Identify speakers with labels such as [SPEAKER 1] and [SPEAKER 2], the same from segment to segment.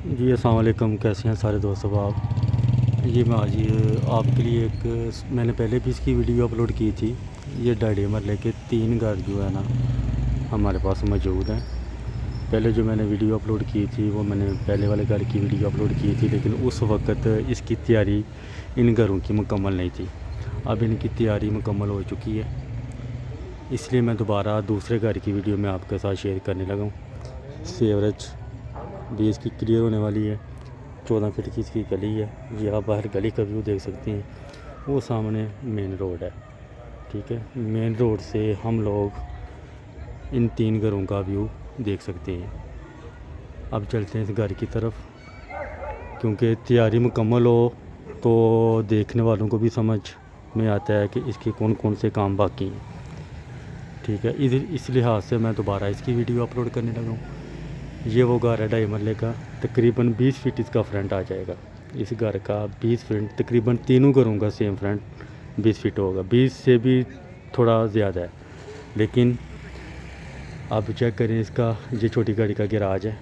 [SPEAKER 1] जी अस्सलाम वालेकुम, कैसे हैं सारे दोस्तों आप। ये मैं आज आपके लिए एक मैंने पहले भी इसकी वीडियो अपलोड की थी। ये डायडी महल्ले के 3 घर जो है ना हमारे पास मौजूद हैं। पहले जो मैंने वीडियो अपलोड की थी वो मैंने पहले वाले घर की वीडियो अपलोड की थी, लेकिन उस वक़्त इसकी तैयारी इन घरों की मुकम्मल नहीं थी। अब इनकी तैयारी मुकम्मल हो चुकी है, इसलिए मैं दोबारा दूसरे घर की वीडियो में आपके साथ शेयर करने लगा हूँ। सीवरेज भी इसकी क्लियर होने वाली है। 14 फीट की इसकी गली है। ये आप बाहर गली का व्यू देख सकती हैं। वो सामने मेन रोड है, ठीक है। मेन रोड से हम लोग इन 3 घरों का व्यू देख सकते हैं। अब चलते हैं इस घर की तरफ, क्योंकि तैयारी मुकम्मल हो तो देखने वालों को भी समझ में आता है कि इसके कौन कौन से काम बाकी हैं, ठीक है। इस लिहाज से मैं दोबारा इसकी वीडियो अपलोड करने लगा हूँ। ये वो घर है ढाई मरले का, तकरीबन 20 फीट इसका फ्रंट आ जाएगा। इस घर का 20 फीट, तकरीबन तीनों घरों का सेम फ्रंट 20 फीट होगा, 20 से भी थोड़ा ज़्यादा है। लेकिन आप चेक करें, इसका ये छोटी गाड़ी का गैराज है,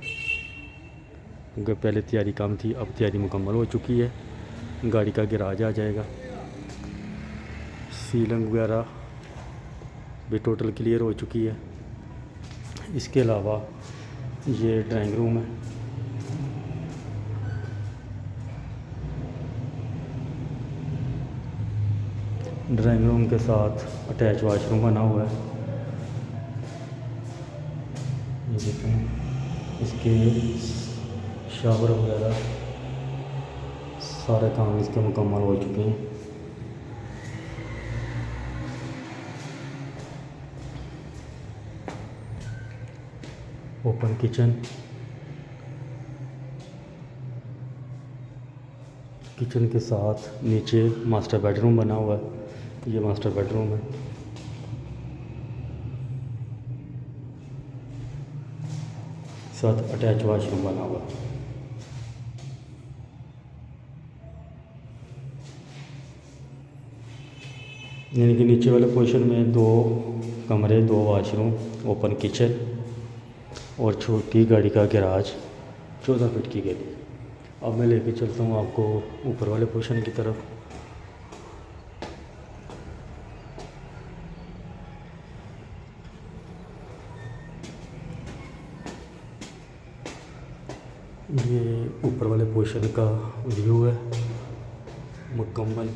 [SPEAKER 1] क्योंकि पहले तैयारी कम थी, अब तैयारी मुकम्मल हो चुकी है। गाड़ी का गैराज आ जाएगा। सीलिंग वगैरह भी टोटल क्लियर हो चुकी है। इसके अलावा ये ड्राइंग रूम है। ड्राइंग रूम के साथ अटैच वाशरूम बना हुआ है। ये देखें, इसके शावर वगैरह सारे काम इसके मुकम्मल हो चुके हैं। ओपन किचन, किचन के साथ नीचे मास्टर बेडरूम बना हुआ है। ये मास्टर बेडरूम है। साथ अटैच वाशरूम बना हुआ है। यानी कि नीचे वाले पोर्शन में 2 कमरे, 2 वाशरूम, ओपन किचन और छोटी गाड़ी का गैराज, 14 फीट की गली। अब मैं लेके चलता हूँ आपको ऊपर वाले पोर्शन की तरफ। ये ऊपर वाले पोर्शन का व्यू है मुकम्मल।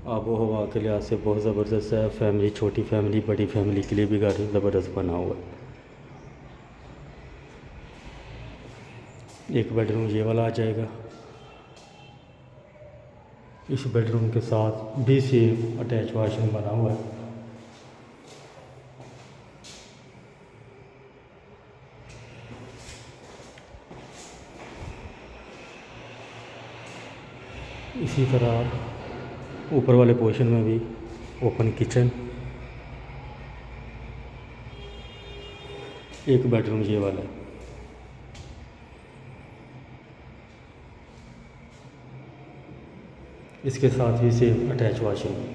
[SPEAKER 1] आबो हवा के लिहाज से बहुत ज़बरदस्त है। फैमिली, छोटी फैमिली, बड़ी फैमिली के लिए भी गार्डन ज़बरदस्त बना हुआ है। एक बेडरूम ये वाला आ जाएगा। इस बेडरूम के साथ भी सेम अटैच वाशरूम बना हुआ है। इसी तरह ऊपर वाले पोर्शन में भी ओपन किचन, एक बेडरूम ये वाला है। इसके साथ भी सेम अटैच वाशरूम।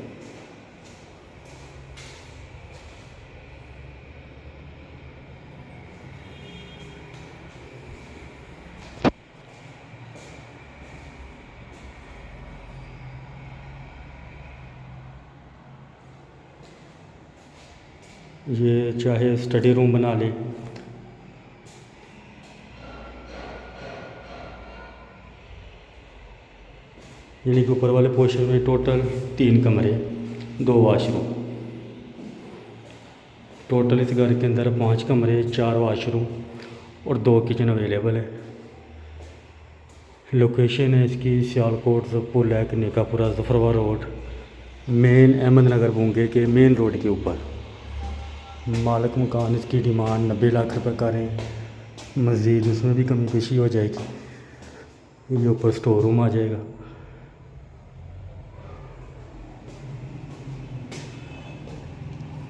[SPEAKER 1] ये चाहे स्टडी रूम बना ले, यानी कि ऊपर वाले पोर्शन में टोटल 3 कमरे, 2 वाशरूम। टोटल इस घर के अंदर 5 कमरे, 4 वाशरूम और 2 किचन अवेलेबल है। लोकेशन है इसकी सियालकोट, पुल है नेकापुरा, जफरवा रोड, मेन अहमदनगर बूंगे के मेन रोड के ऊपर। मालिक मकान इसकी डिमांड 90 लाख रुपए का रहे, मज़ीद उसमें भी कमी पेशी हो जाएगी। ये ऊपर स्टोर रूम आ जाएगा।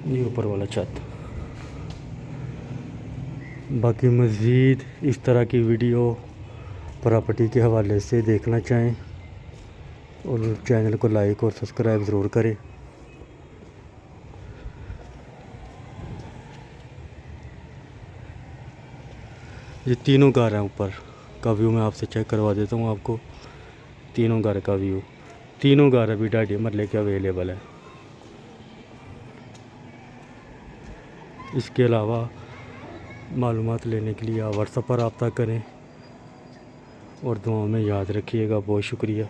[SPEAKER 1] ये ऊपर वाला छत। बाकी मज़ीद इस तरह की वीडियो प्रॉपर्टी के हवाले से देखना चाहें और चैनल को लाइक और सब्सक्राइब ज़रूर करें। ये तीनों घर हैं ऊपर का व्यू मैं आपसे चेक करवा देता हूँ आपको। तीनों घर का व्यू, तीनों घर अभी ढाडी महल्ले के अवेलेबल है। इसके अलावा मालूमात लेने के लिए आप व्हाट्सएप पर रब्ता करें और दुआओं में याद रखिएगा। बहुत शुक्रिया।